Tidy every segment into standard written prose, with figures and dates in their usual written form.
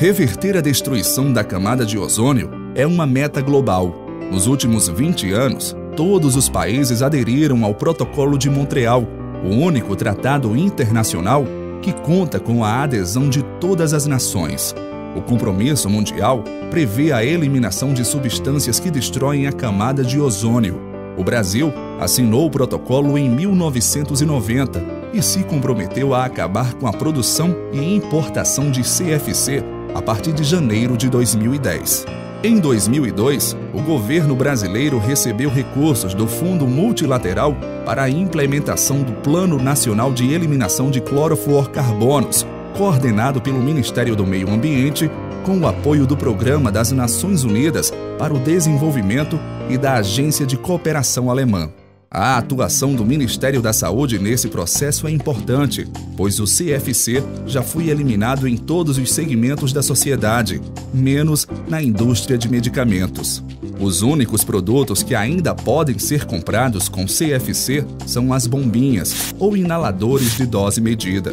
Reverter a destruição da camada de ozônio é uma meta global. Nos últimos 20 anos, todos os países aderiram ao Protocolo de Montreal, o único tratado internacional que conta com a adesão de todas as nações. O compromisso mundial prevê a eliminação de substâncias que destroem a camada de ozônio. O Brasil assinou o protocolo em 1990 e se comprometeu a acabar com a produção e importação de CFC a partir de janeiro de 2010. Em 2002, o governo brasileiro recebeu recursos do Fundo Multilateral para a implementação do Plano Nacional de Eliminação de Clorofluorcarbonos, coordenado pelo Ministério do Meio Ambiente, com o apoio do Programa das Nações Unidas para o Desenvolvimento e da Agência de Cooperação Alemã. A atuação do Ministério da Saúde nesse processo é importante, pois o CFC já foi eliminado em todos os segmentos da sociedade, menos na indústria de medicamentos. Os únicos produtos que ainda podem ser comprados com CFC são as bombinhas ou inaladores de dose medida.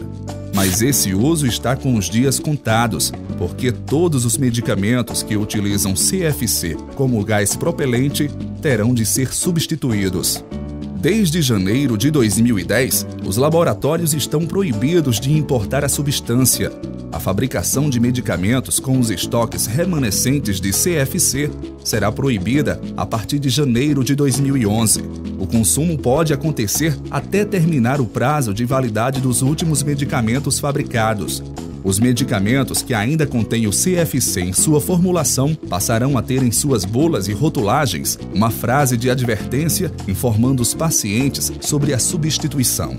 Mas esse uso está com os dias contados, porque todos os medicamentos que utilizam CFC como gás propelente terão de ser substituídos. Desde janeiro de 2010, os laboratórios estão proibidos de importar a substância. A fabricação de medicamentos com os estoques remanescentes de CFC será proibida a partir de janeiro de 2011. O consumo pode acontecer até terminar o prazo de validade dos últimos medicamentos fabricados. Os medicamentos que ainda contêm o CFC em sua formulação passarão a ter em suas bulas e rotulagens uma frase de advertência informando os pacientes sobre a substituição.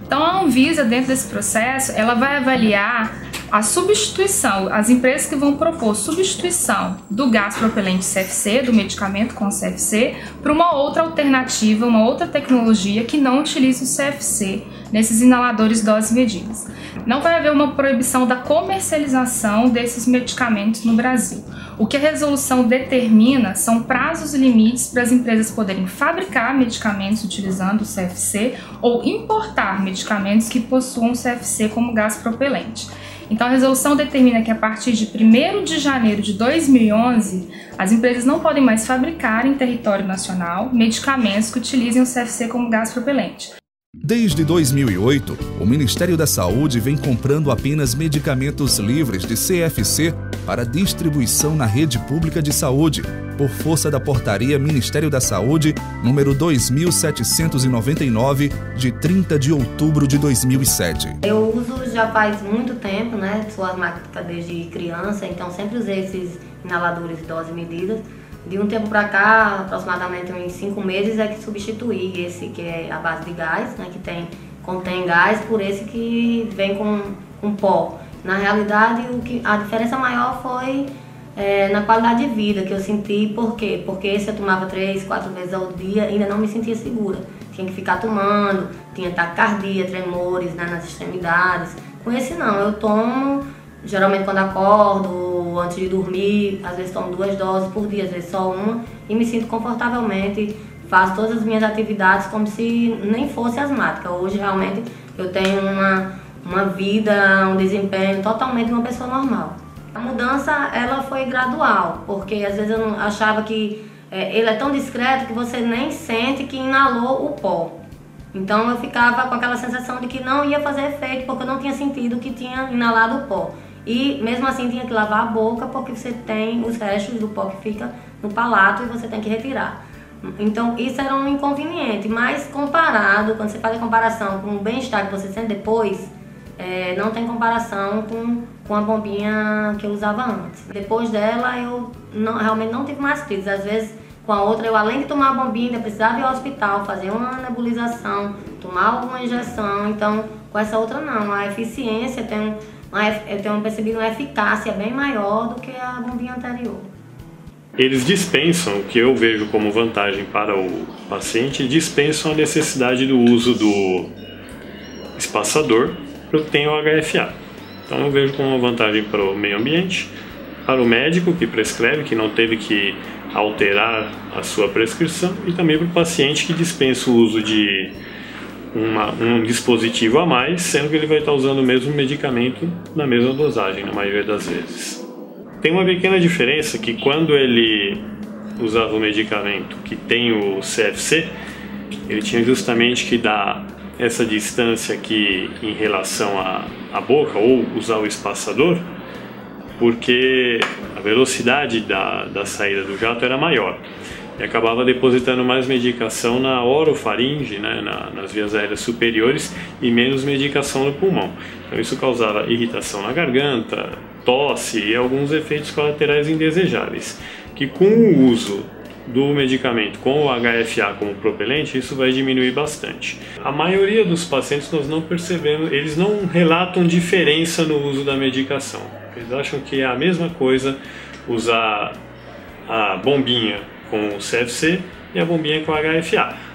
Então, a Anvisa, dentro desse processo, ela vai avaliar a substituição, as empresas que vão propor substituição do gás propelente CFC, do medicamento com CFC, para uma outra alternativa, uma outra tecnologia que não utilize o CFC nesses inaladores doses medidas. Não vai haver uma proibição da comercialização desses medicamentos no Brasil. O que a resolução determina são prazos e limites para as empresas poderem fabricar medicamentos utilizando o CFC ou importar medicamentos que possuam CFC como gás propelente. Então, a resolução determina que a partir de 1º de janeiro de 2011, as empresas não podem mais fabricar em território nacional medicamentos que utilizem o CFC como gás propelente. Desde 2008, o Ministério da Saúde vem comprando apenas medicamentos livres de CFC para distribuição na rede pública de saúde, por força da Portaria Ministério da Saúde número 2799, de 30 de outubro de 2007. Eu uso já faz muito tempo, né? Sou asmática desde criança, então sempre usei esses inaladores de dose medidas. De um tempo para cá, aproximadamente uns 5 meses, é que substituí esse que é a base de gás, né, que contém gás, por esse que vem com pó. Na realidade, a diferença maior foi na qualidade de vida que eu senti. Por quê? Porque esse eu tomava 3, 4 vezes ao dia e ainda não me sentia segura. Tinha que ficar tomando, tinha taquicardia, tremores, né, nas extremidades. Com esse não, eu tomo geralmente quando acordo, antes de dormir, às vezes tomo 2 doses por dia, às vezes só uma, e me sinto confortavelmente, faço todas as minhas atividades como se nem fosse asmática. Hoje realmente eu tenho uma vida, um desempenho totalmente de uma pessoa normal. A mudança ela foi gradual, porque às vezes eu não achava que ele é tão discreto que você nem sente que inalou o pó. Então eu ficava com aquela sensação de que não ia fazer efeito, porque eu não tinha sentido que tinha inalado o pó. E mesmo assim tinha que lavar a boca, porque você tem os restos do pó que fica no palato e você tem que retirar. Então isso era um inconveniente, mas comparado, quando você faz a comparação com o bem-estar que você sente depois, não tem comparação com a bombinha que eu usava antes. Depois dela eu realmente não tive mais crises. Às vezes com a outra eu, além de tomar a bombinha, ainda precisava ir ao hospital, fazer uma nebulização, tomar alguma injeção. Então com essa outra não, a eficiência eu tenho percebido uma eficácia bem maior do que a bombinha anterior. Eles dispensam, o que eu vejo como vantagem para o paciente, dispensam a necessidade do uso do espaçador para o que tem o HFA. Então eu vejo como uma vantagem para o meio ambiente, para o médico que prescreve, que não teve que alterar a sua prescrição, e também para o paciente que dispensa o uso de um dispositivo a mais, sendo que ele vai estar usando o mesmo medicamento na mesma dosagem, na maioria das vezes. Tem uma pequena diferença que quando ele usava o medicamento que tem o CFC, ele tinha justamente que dar essa distância aqui em relação à boca, ou usar o espaçador, porque a velocidade da saída do jato era maior e acabava depositando mais medicação na orofaringe, né, nas vias aéreas superiores, e menos medicação no pulmão. Então isso causava irritação na garganta, tosse e alguns efeitos colaterais indesejáveis, que com o uso do medicamento com o HFA como propelente, isso vai diminuir bastante. A maioria dos pacientes nós não percebemos, eles não relatam diferença no uso da medicação. Eles acham que é a mesma coisa usar a bombinha com o CFC e a bombinha com o HFA.